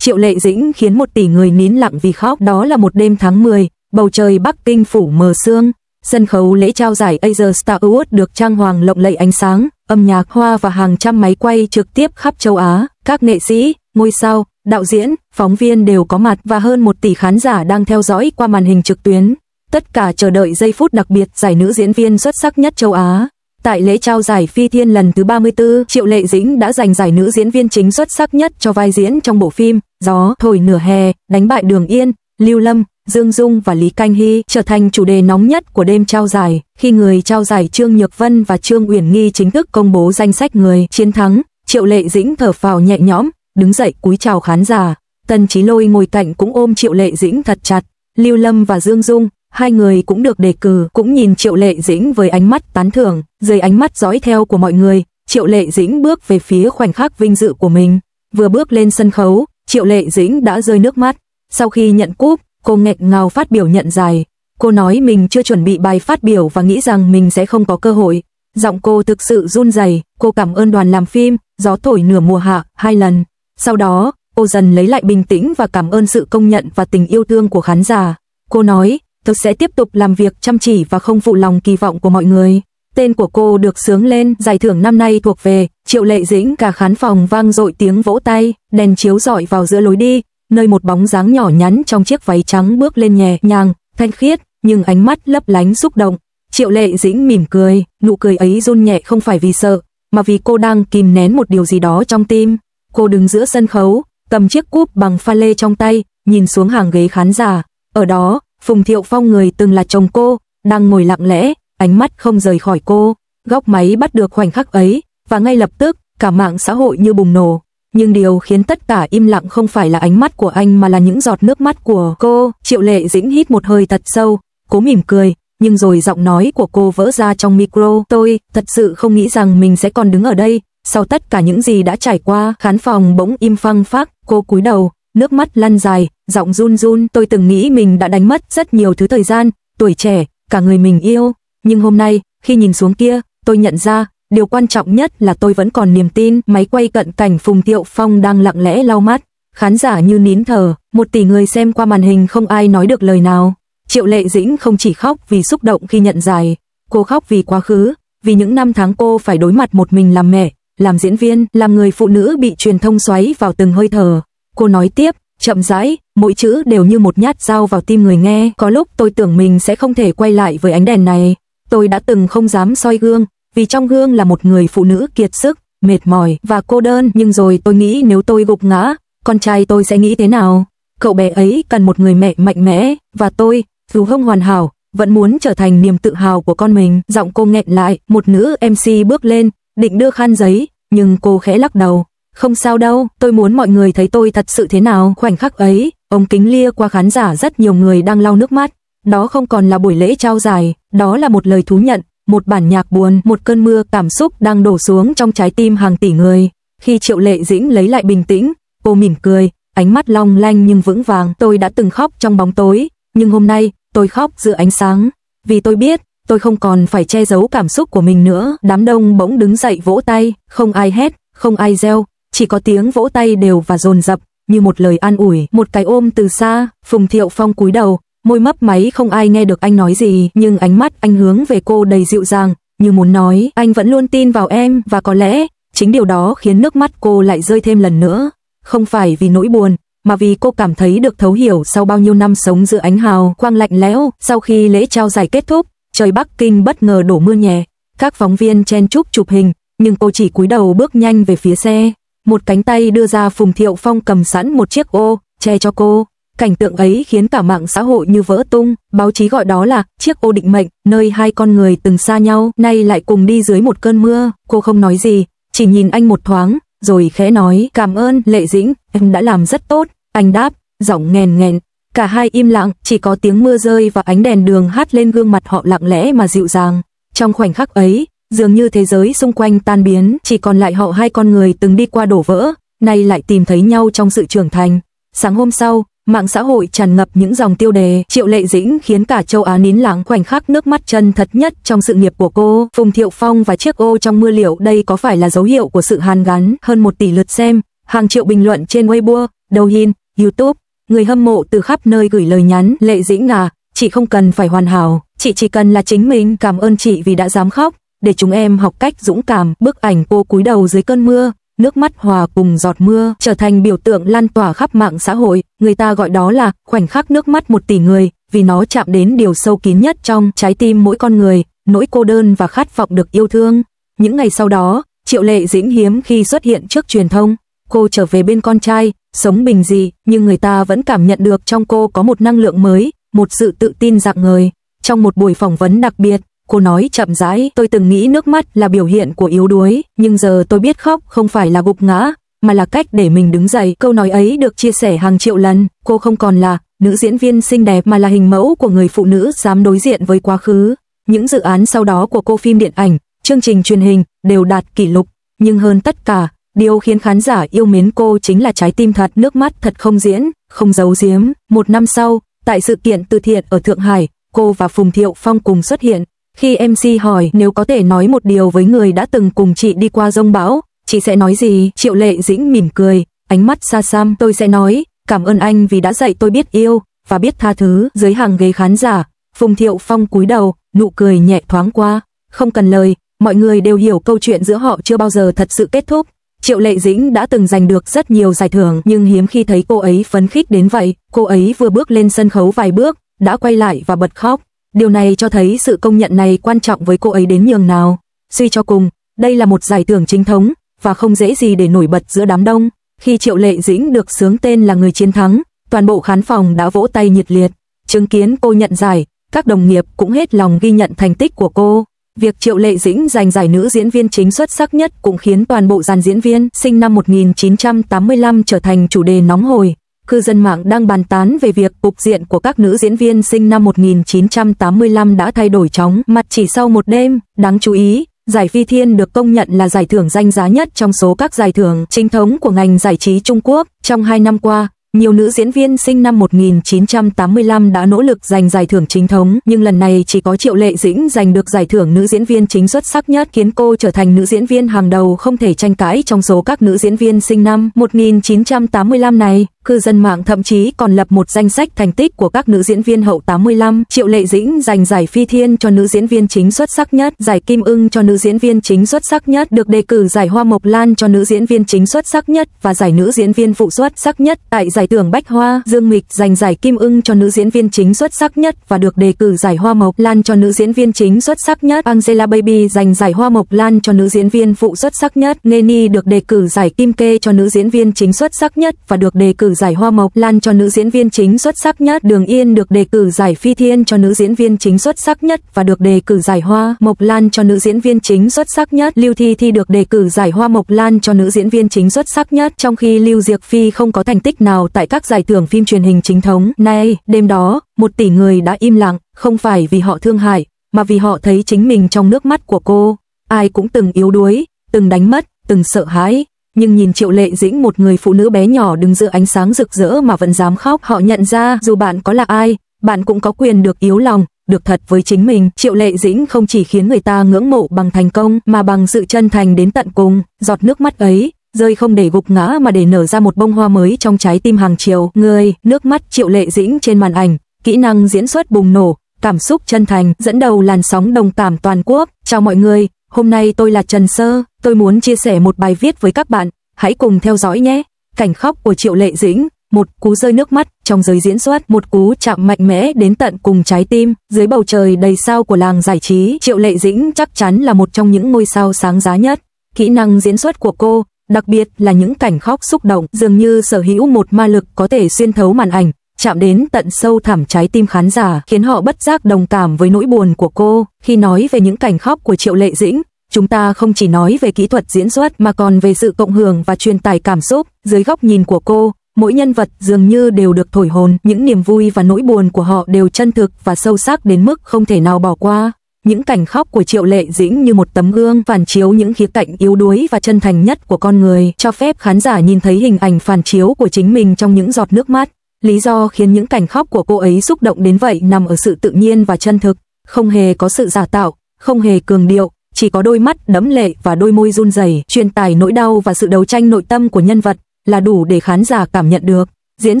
Triệu Lệ Dĩnh khiến 1 tỷ người nín lặng vì khóc. Đó là một đêm tháng 10, bầu trời Bắc Kinh phủ mờ sương. Sân khấu lễ trao giải Asia Star Award được trang hoàng lộng lẫy ánh sáng, âm nhạc, hoa và hàng trăm máy quay trực tiếp khắp châu Á. Các nghệ sĩ, ngôi sao, đạo diễn, phóng viên đều có mặt và hơn 1 tỷ khán giả đang theo dõi qua màn hình trực tuyến. Tất cả chờ đợi giây phút đặc biệt giải nữ diễn viên xuất sắc nhất châu Á. Tại lễ trao giải Phi Thiên lần thứ 34, Triệu Lệ Dĩnh đã giành giải nữ diễn viên chính xuất sắc nhất cho vai diễn trong bộ phim Gió thổi nửa hè, đánh bại Đường Yên, Lưu Lâm, Dương Dung và Lý Canh Hy, trở thành chủ đề nóng nhất của đêm trao giải. Khi người trao giải Trương Nhược Vân và Trương Uyển Nghi chính thức công bố danh sách người chiến thắng, Triệu Lệ Dĩnh thở phào nhẹ nhõm, đứng dậy cúi chào khán giả. Tần Chí Lôi ngồi cạnh cũng ôm Triệu Lệ Dĩnh thật chặt. Lưu Lâm và Dương Dung, hai người cũng được đề cử, cũng nhìn Triệu Lệ Dĩnh với ánh mắt tán thưởng. Dưới ánh mắt dõi theo của mọi người, Triệu Lệ Dĩnh bước về phía khoảnh khắc vinh dự của mình. Vừa bước lên sân khấu, Triệu Lệ Dĩnh đã rơi nước mắt. Sau khi nhận cúp, cô nghẹn ngào phát biểu nhận giải. Cô nói mình chưa chuẩn bị bài phát biểu và nghĩ rằng mình sẽ không có cơ hội. Giọng cô thực sự run rẩy. Cô cảm ơn đoàn làm phim Gió thổi nửa mùa hạ 2 lần. Sau đó, cô dần lấy lại bình tĩnh và cảm ơn sự công nhận và tình yêu thương của khán giả. Cô nói, tôi sẽ tiếp tục làm việc chăm chỉ và không phụ lòng kỳ vọng của mọi người. Tên của cô được xướng lên, giải thưởng năm nay thuộc về Triệu Lệ Dĩnh. Cả khán phòng vang dội tiếng vỗ tay, đèn chiếu rọi vào giữa lối đi, nơi một bóng dáng nhỏ nhắn trong chiếc váy trắng bước lên nhẹ nhàng, thanh khiết, nhưng ánh mắt lấp lánh xúc động. Triệu Lệ Dĩnh mỉm cười, nụ cười ấy run nhẹ không phải vì sợ, mà vì cô đang kìm nén một điều gì đó trong tim. Cô đứng giữa sân khấu, cầm chiếc cúp bằng pha lê trong tay, nhìn xuống hàng ghế khán giả. Ở đó, Phùng Thiệu Phong, người từng là chồng cô, đang ngồi lặng lẽ, ánh mắt không rời khỏi cô. Góc máy bắt được khoảnh khắc ấy, và ngay lập tức, cả mạng xã hội như bùng nổ. Nhưng điều khiến tất cả im lặng không phải là ánh mắt của anh mà là những giọt nước mắt của cô. Triệu Lệ Dĩnh hít một hơi thật sâu, cố mỉm cười, nhưng rồi giọng nói của cô vỡ ra trong micro. Tôi thật sự không nghĩ rằng mình sẽ còn đứng ở đây. Sau tất cả những gì đã trải qua, khán phòng bỗng im phăng phắc. Cô cúi đầu, nước mắt lăn dài, giọng run run. Tôi từng nghĩ mình đã đánh mất rất nhiều thứ, thời gian, tuổi trẻ, cả người mình yêu. Nhưng hôm nay, khi nhìn xuống kia, tôi nhận ra, điều quan trọng nhất là tôi vẫn còn niềm tin. Máy quay cận cảnh Phùng Thiệu Phong đang lặng lẽ lau mắt. Khán giả như nín thở, 1 tỷ người xem qua màn hình không ai nói được lời nào. Triệu Lệ Dĩnh không chỉ khóc vì xúc động khi nhận giải, cô khóc vì quá khứ, vì những năm tháng cô phải đối mặt một mình làm mẹ, làm diễn viên, làm người phụ nữ bị truyền thông xoáy vào từng hơi thở. Cô nói tiếp, chậm rãi, mỗi chữ đều như một nhát dao vào tim người nghe. Có lúc tôi tưởng mình sẽ không thể quay lại với ánh đèn này. Tôi đã từng không dám soi gương, vì trong gương là một người phụ nữ kiệt sức, mệt mỏi và cô đơn. Nhưng rồi tôi nghĩ nếu tôi gục ngã, con trai tôi sẽ nghĩ thế nào? Cậu bé ấy cần một người mẹ mạnh mẽ, và tôi, dù không hoàn hảo, vẫn muốn trở thành niềm tự hào của con mình. Giọng cô nghẹn lại, một nữ MC bước lên, định đưa khăn giấy, nhưng cô khẽ lắc đầu. Không sao đâu, tôi muốn mọi người thấy tôi thật sự thế nào. Khoảnh khắc ấy, ống kính lia qua khán giả, rất nhiều người đang lau nước mắt. Đó không còn là buổi lễ trao giải, đó là một lời thú nhận, một bản nhạc buồn, một cơn mưa cảm xúc đang đổ xuống trong trái tim hàng tỷ người. Khi Triệu Lệ Dĩnh lấy lại bình tĩnh, cô mỉm cười, ánh mắt long lanh nhưng vững vàng. Tôi đã từng khóc trong bóng tối, nhưng hôm nay, tôi khóc giữa ánh sáng. Vì tôi biết, tôi không còn phải che giấu cảm xúc của mình nữa. Đám đông bỗng đứng dậy vỗ tay, không ai hét, không ai reo, chỉ có tiếng vỗ tay đều và dồn dập, như một lời an ủi, một cái ôm từ xa. Phùng Thiệu Phong cúi đầu, môi mấp máy, không ai nghe được anh nói gì, nhưng ánh mắt anh hướng về cô đầy dịu dàng, như muốn nói, anh vẫn luôn tin vào em, và có lẽ, chính điều đó khiến nước mắt cô lại rơi thêm lần nữa. Không phải vì nỗi buồn, mà vì cô cảm thấy được thấu hiểu sau bao nhiêu năm sống giữa ánh hào quang lạnh lẽo. Sau khi lễ trao giải kết thúc, trời Bắc Kinh bất ngờ đổ mưa nhẹ. Các phóng viên chen chúc chụp hình, nhưng cô chỉ cúi đầu bước nhanh về phía xe. Một cánh tay đưa ra, Phùng Thiệu Phong cầm sẵn một chiếc ô, che cho cô. Cảnh tượng ấy khiến cả mạng xã hội như vỡ tung, báo chí gọi đó là chiếc ô định mệnh, nơi hai con người từng xa nhau, nay lại cùng đi dưới một cơn mưa. Cô không nói gì, chỉ nhìn anh một thoáng, rồi khẽ nói, cảm ơn Lệ Dĩnh, em đã làm rất tốt. Anh đáp, giọng nghèn nghẹn. Cả hai im lặng, chỉ có tiếng mưa rơi và ánh đèn đường hát lên gương mặt họ lặng lẽ mà dịu dàng. Trong khoảnh khắc ấy, dường như thế giới xung quanh tan biến, chỉ còn lại họ, hai con người từng đi qua đổ vỡ, nay lại tìm thấy nhau trong sự trưởng thành. Sáng hôm sau, mạng xã hội tràn ngập những dòng tiêu đề. Triệu Lệ Dĩnh khiến cả châu Á nín lặng, khoảnh khắc nước mắt chân thật nhất trong sự nghiệp của cô. Phùng Thiệu Phong và chiếc ô trong mưa, liệu đây có phải là dấu hiệu của sự hàn gắn? Hơn 1 tỷ lượt xem, Hàng triệu bình luận trên Weibo, Douyin, YouTube, người hâm mộ từ khắp nơi gửi lời nhắn, Lệ Dĩnh à, chị không cần phải hoàn hảo, chị chỉ cần là chính mình, cảm ơn chị vì đã dám khóc, để chúng em học cách dũng cảm. Bức ảnh cô cúi đầu dưới cơn mưa, nước mắt hòa cùng giọt mưa, trở thành biểu tượng lan tỏa khắp mạng xã hội, người ta gọi đó là khoảnh khắc nước mắt 1 tỷ người, vì nó chạm đến điều sâu kín nhất trong trái tim mỗi con người, nỗi cô đơn và khát vọng được yêu thương. Những ngày sau đó, Triệu Lệ Dĩnh hiếm khi xuất hiện trước truyền thông, cô trở về bên con trai, sống bình dị, nhưng người ta vẫn cảm nhận được trong cô có một năng lượng mới, một sự tự tin rạng ngời. Trong một buổi phỏng vấn đặc biệt, cô nói chậm rãi, tôi từng nghĩ nước mắt là biểu hiện của yếu đuối, nhưng giờ tôi biết khóc không phải là gục ngã, mà là cách để mình đứng dậy. Câu nói ấy được chia sẻ hàng triệu lần, cô không còn là nữ diễn viên xinh đẹp mà là hình mẫu của người phụ nữ dám đối diện với quá khứ. Những dự án sau đó của cô, phim điện ảnh, chương trình truyền hình, đều đạt kỷ lục, nhưng hơn tất cả, điều khiến khán giả yêu mến cô chính là trái tim thật, nước mắt thật không diễn, không giấu giếm. 1 năm sau, tại sự kiện từ thiện ở Thượng Hải, cô và Phùng Thiệu Phong cùng xuất hiện. Khi MC hỏi nếu có thể nói một điều với người đã từng cùng chị đi qua giông bão, chị sẽ nói gì? Triệu Lệ Dĩnh mỉm cười, ánh mắt xa xăm, tôi sẽ nói, cảm ơn anh vì đã dạy tôi biết yêu, và biết tha thứ. Dưới hàng ghế khán giả, Phùng Thiệu Phong cúi đầu, nụ cười nhẹ thoáng qua, không cần lời, mọi người đều hiểu câu chuyện giữa họ chưa bao giờ thật sự kết thúc. Triệu Lệ Dĩnh đã từng giành được rất nhiều giải thưởng, nhưng hiếm khi thấy cô ấy phấn khích đến vậy. Cô ấy vừa bước lên sân khấu vài bước, đã quay lại và bật khóc. Điều này cho thấy sự công nhận này quan trọng với cô ấy đến nhường nào. Suy cho cùng, đây là một giải thưởng chính thống, và không dễ gì để nổi bật giữa đám đông. Khi Triệu Lệ Dĩnh được xướng tên là người chiến thắng, toàn bộ khán phòng đã vỗ tay nhiệt liệt. Chứng kiến cô nhận giải, các đồng nghiệp cũng hết lòng ghi nhận thành tích của cô. Việc Triệu Lệ Dĩnh giành giải nữ diễn viên chính xuất sắc nhất cũng khiến toàn bộ dàn diễn viên sinh năm 1985 trở thành chủ đề nóng hổi. Cư dân mạng đang bàn tán về việc cục diện của các nữ diễn viên sinh năm 1985 đã thay đổi chóng mặt chỉ sau một đêm. Đáng chú ý, giải Phi Thiên được công nhận là giải thưởng danh giá nhất trong số các giải thưởng chính thống của ngành giải trí Trung Quốc. Trong 2 năm qua, nhiều nữ diễn viên sinh năm 1985 đã nỗ lực giành giải thưởng chính thống, nhưng lần này chỉ có Triệu Lệ Dĩnh giành được giải thưởng nữ diễn viên chính xuất sắc nhất, khiến cô trở thành nữ diễn viên hàng đầu không thể tranh cãi trong số các nữ diễn viên sinh năm 1985 này. Cư dân mạng thậm chí còn lập một danh sách thành tích của các nữ diễn viên hậu 85. Triệu Lệ Dĩnh giành giải Phi Thiên cho nữ diễn viên chính xuất sắc nhất, giải Kim Ưng cho nữ diễn viên chính xuất sắc nhất, được đề cử giải Hoa Mộc Lan cho nữ diễn viên chính xuất sắc nhất và giải nữ diễn viên phụ xuất sắc nhất. Tại giải thưởng Bách Hoa, Dương Mịch giành giải Kim Ưng cho nữ diễn viên chính xuất sắc nhất và được đề cử giải Hoa Mộc Lan cho nữ diễn viên chính xuất sắc nhất. Angelababy giành giải Hoa Mộc Lan cho nữ diễn viên phụ xuất sắc nhất. Neni được đề cử giải Kim Kê cho nữ diễn viên chính xuất sắc nhất và được đề cử giải Hoa Mộc Lan cho nữ diễn viên chính xuất sắc nhất. Đường Yên được đề cử giải Phi Thiên cho nữ diễn viên chính xuất sắc nhất và được đề cử giải Hoa Mộc Lan cho nữ diễn viên chính xuất sắc nhất. Lưu Thi Thi được đề cử giải Hoa Mộc Lan cho nữ diễn viên chính xuất sắc nhất, trong khi Lưu Diệc Phi không có thành tích nào tại các giải thưởng phim truyền hình chính thống. Nay, đêm đó, 1 tỷ người đã im lặng, không phải vì họ thương hại, mà vì họ thấy chính mình trong nước mắt của cô. Ai cũng từng yếu đuối, từng đánh mất, từng sợ hãi. Nhưng nhìn Triệu Lệ Dĩnh, một người phụ nữ bé nhỏ đứng giữa ánh sáng rực rỡ mà vẫn dám khóc, họ nhận ra dù bạn có là ai, bạn cũng có quyền được yếu lòng, được thật với chính mình. Triệu Lệ Dĩnh không chỉ khiến người ta ngưỡng mộ bằng thành công, mà bằng sự chân thành đến tận cùng. Giọt nước mắt ấy, rơi không để gục ngã mà để nở ra một bông hoa mới trong trái tim hàng triệu người. Nước mắt Triệu Lệ Dĩnh trên màn ảnh, kỹ năng diễn xuất bùng nổ, cảm xúc chân thành, dẫn đầu làn sóng đồng cảm toàn quốc. Chào mọi người, hôm nay tôi là Trần Sơ, tôi muốn chia sẻ một bài viết với các bạn, hãy cùng theo dõi nhé. Cảnh khóc của Triệu Lệ Dĩnh, một cú rơi nước mắt trong giới diễn xuất, một cú chạm mạnh mẽ đến tận cùng trái tim. Dưới bầu trời đầy sao của làng giải trí, Triệu Lệ Dĩnh chắc chắn là một trong những ngôi sao sáng giá nhất. Kỹ năng diễn xuất của cô, đặc biệt là những cảnh khóc xúc động, dường như sở hữu một ma lực có thể xuyên thấu màn ảnh, chạm đến tận sâu thẳm trái tim khán giả, khiến họ bất giác đồng cảm với nỗi buồn của cô. Khi nói về những cảnh khóc của Triệu Lệ Dĩnh, chúng ta không chỉ nói về kỹ thuật diễn xuất mà còn về sự cộng hưởng và truyền tải cảm xúc. Dưới góc nhìn của cô, mỗi nhân vật dường như đều được thổi hồn, những niềm vui và nỗi buồn của họ đều chân thực và sâu sắc đến mức không thể nào bỏ qua. Những cảnh khóc của Triệu Lệ Dĩnh như một tấm gương phản chiếu những khía cạnh yếu đuối và chân thành nhất của con người, cho phép khán giả nhìn thấy hình ảnh phản chiếu của chính mình trong những giọt nước mắt. Lý do khiến những cảnh khóc của cô ấy xúc động đến vậy nằm ở sự tự nhiên và chân thực, không hề có sự giả tạo, không hề cường điệu, chỉ có đôi mắt đẫm lệ và đôi môi run rẩy, truyền tải nỗi đau và sự đấu tranh nội tâm của nhân vật. là đủ để khán giả cảm nhận được. Diễn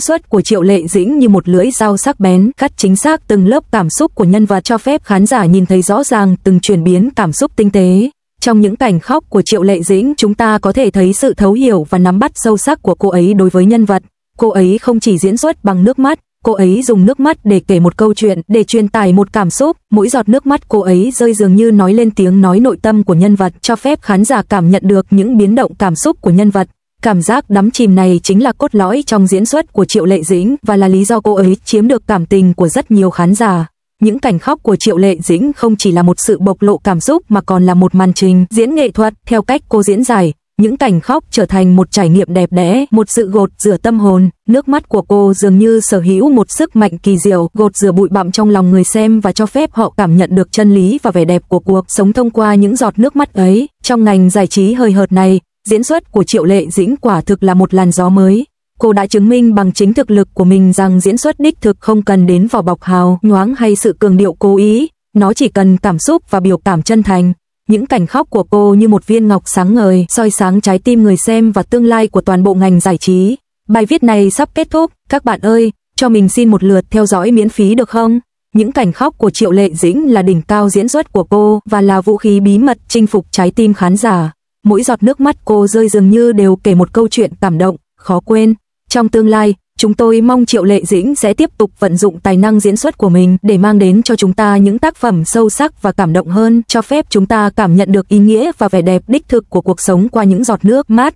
xuất của Triệu Lệ Dĩnh như một lưỡi dao sắc bén, cắt chính xác từng lớp cảm xúc của nhân vật, cho phép khán giả nhìn thấy rõ ràng từng chuyển biến cảm xúc tinh tế. Trong những cảnh khóc của Triệu Lệ Dĩnh, chúng ta có thể thấy sự thấu hiểu và nắm bắt sâu sắc của cô ấy đối với nhân vật. Cô ấy không chỉ diễn xuất bằng nước mắt, cô ấy dùng nước mắt để kể một câu chuyện, để truyền tải một cảm xúc. Mỗi giọt nước mắt cô ấy rơi dường như nói lên tiếng nói nội tâm của nhân vật, cho phép khán giả cảm nhận được những biến động cảm xúc của nhân vật. Cảm giác đắm chìm này chính là cốt lõi trong diễn xuất của Triệu Lệ Dĩnh và là lý do cô ấy chiếm được cảm tình của rất nhiều khán giả. Những cảnh khóc của Triệu Lệ Dĩnh không chỉ là một sự bộc lộ cảm xúc mà còn là một màn trình diễn nghệ thuật theo cách cô diễn giải. Những cảnh khóc trở thành một trải nghiệm đẹp đẽ, một sự gột rửa tâm hồn. Nước mắt của cô dường như sở hữu một sức mạnh kỳ diệu, gột rửa bụi bặm trong lòng người xem và cho phép họ cảm nhận được chân lý và vẻ đẹp của cuộc sống thông qua những giọt nước mắt ấy. Trong ngành giải trí hời hợt này, diễn xuất của Triệu Lệ Dĩnh quả thực là một làn gió mới. Cô đã chứng minh bằng chính thực lực của mình rằng diễn xuất đích thực không cần đến vỏ bọc hào nhoáng hay sự cường điệu cố ý, nó chỉ cần cảm xúc và biểu cảm chân thành. Những cảnh khóc của cô như một viên ngọc sáng ngời, soi sáng trái tim người xem và tương lai của toàn bộ ngành giải trí. Bài viết này sắp kết thúc, các bạn ơi, cho mình xin một lượt theo dõi miễn phí được không? Những cảnh khóc của Triệu Lệ Dĩnh là đỉnh cao diễn xuất của cô và là vũ khí bí mật chinh phục trái tim khán giả. Mỗi giọt nước mắt cô rơi dường như đều kể một câu chuyện cảm động, khó quên. Trong tương lai, chúng tôi mong Triệu Lệ Dĩnh sẽ tiếp tục vận dụng tài năng diễn xuất của mình để mang đến cho chúng ta những tác phẩm sâu sắc và cảm động hơn, cho phép chúng ta cảm nhận được ý nghĩa và vẻ đẹp đích thực của cuộc sống qua những giọt nước mắt.